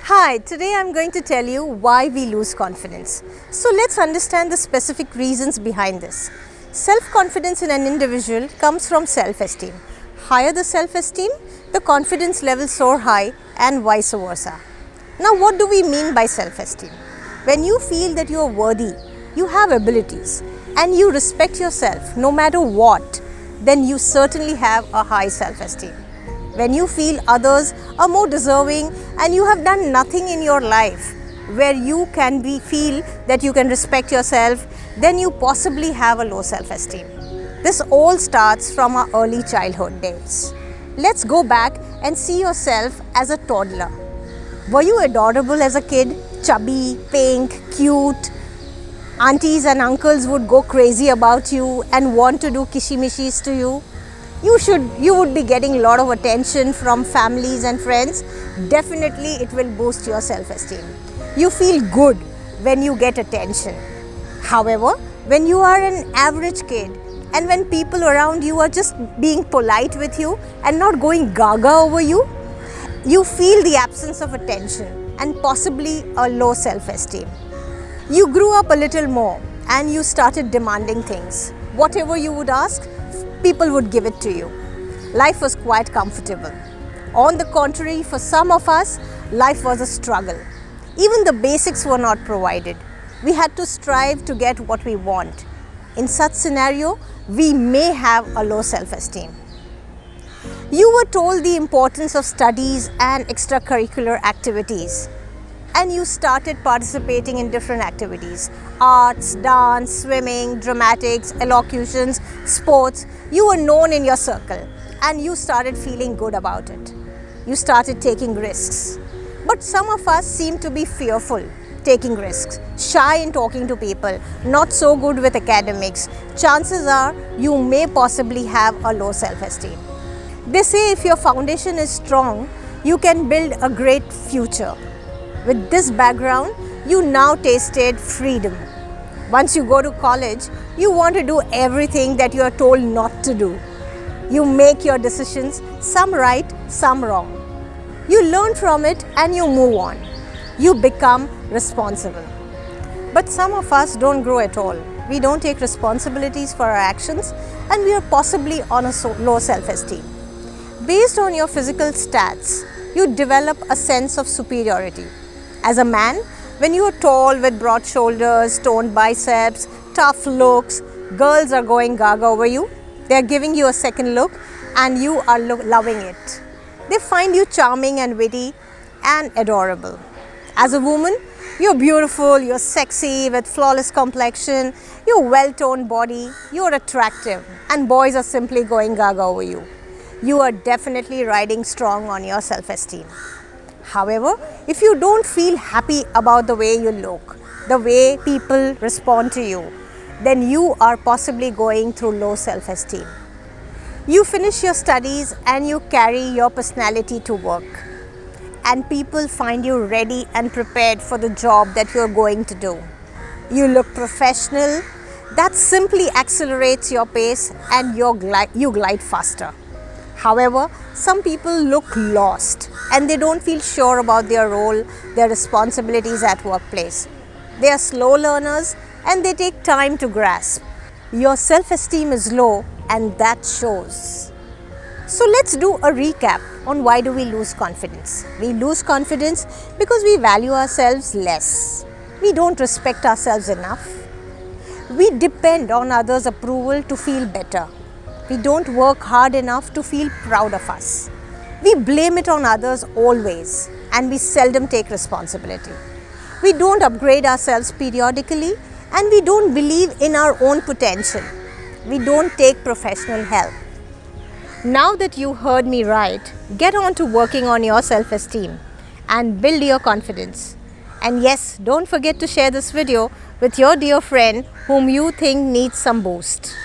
Hi, today I'm going to tell you why we lose confidence. So let's understand the specific reasons behind this. Self-confidence in an individual comes from self-esteem. Higher the self-esteem, the confidence levels soar high and vice versa. Now what do we mean by self-esteem? When you feel that you are worthy, you have abilities and you respect yourself no matter what, then you certainly have a high self-esteem. When you feel others are more deserving and you have done nothing in your life where you can feel that you can respect yourself, then you possibly have a low self-esteem. This all starts from our early childhood days. Let's go back and see yourself as a toddler. Were you adorable as a kid? Chubby, pink, cute? Aunties and uncles would go crazy about you and want to do kishimishis to you. You would be getting a lot of attention from families and friends. Definitely it will boost your self-esteem. You feel good when you get attention. However, when you are an average kid and when people around you are just being polite with you and not going gaga over you, you feel the absence of attention and possibly a low self-esteem. You grew up a little more and you started demanding things. Whatever you would ask, people would give it to you. Life was quite comfortable. On the contrary, for some of us, life was a struggle. Even the basics were not provided. We had to strive to get what we want. In such scenario, we may have a low self-esteem. You were told the importance of studies and extracurricular activities, and you started participating in different activities: arts, dance, swimming, dramatics, elocutions, sports. You were known in your circle and you started feeling good about it. You started taking risks. But some of us seem to be fearful taking risks, shy in talking to people, not so good with academics. Chances are you may possibly have a low self-esteem. They say if your foundation is strong, you can build a great future. With this background, you now tasted freedom. Once you go to college, you want to do everything that you are told not to do. You make your decisions, some right, some wrong. You learn from it and you move on. You become responsible. But some of us don't grow at all. We don't take responsibilities for our actions and we are possibly on a low self-esteem. Based on your physical stats, you develop a sense of superiority. As a man, when you are tall with broad shoulders, toned biceps, tough looks, girls are going gaga over you. They are giving you a second look and you are loving it. They find you charming and witty and adorable. As a woman, you're beautiful, you're sexy with flawless complexion, you're well-toned body, you're attractive, and boys are simply going gaga over you. You are definitely riding strong on your self-esteem. However, if you don't feel happy about the way you look, the way people respond to you, then you are possibly going through low self-esteem. You finish your studies and you carry your personality to work, and people find you ready and prepared for the job that you are going to do. You look professional. That simply accelerates your pace and you glide faster. However, some people look lost and they don't feel sure about their role, their responsibilities at workplace. They are slow learners and they take time to grasp. Your self-esteem is low and that shows. So let's do a recap on why do we lose confidence. We lose confidence because we value ourselves less. We don't respect ourselves enough. We depend on others' approval to feel better. We don't work hard enough to feel proud of us. We blame it on others always and we seldom take responsibility. We don't upgrade ourselves periodically and we don't believe in our own potential. We don't take professional help. Now that you heard me right, get on to working on your self-esteem and build your confidence. And yes, don't forget to share this video with your dear friend whom you think needs some boost.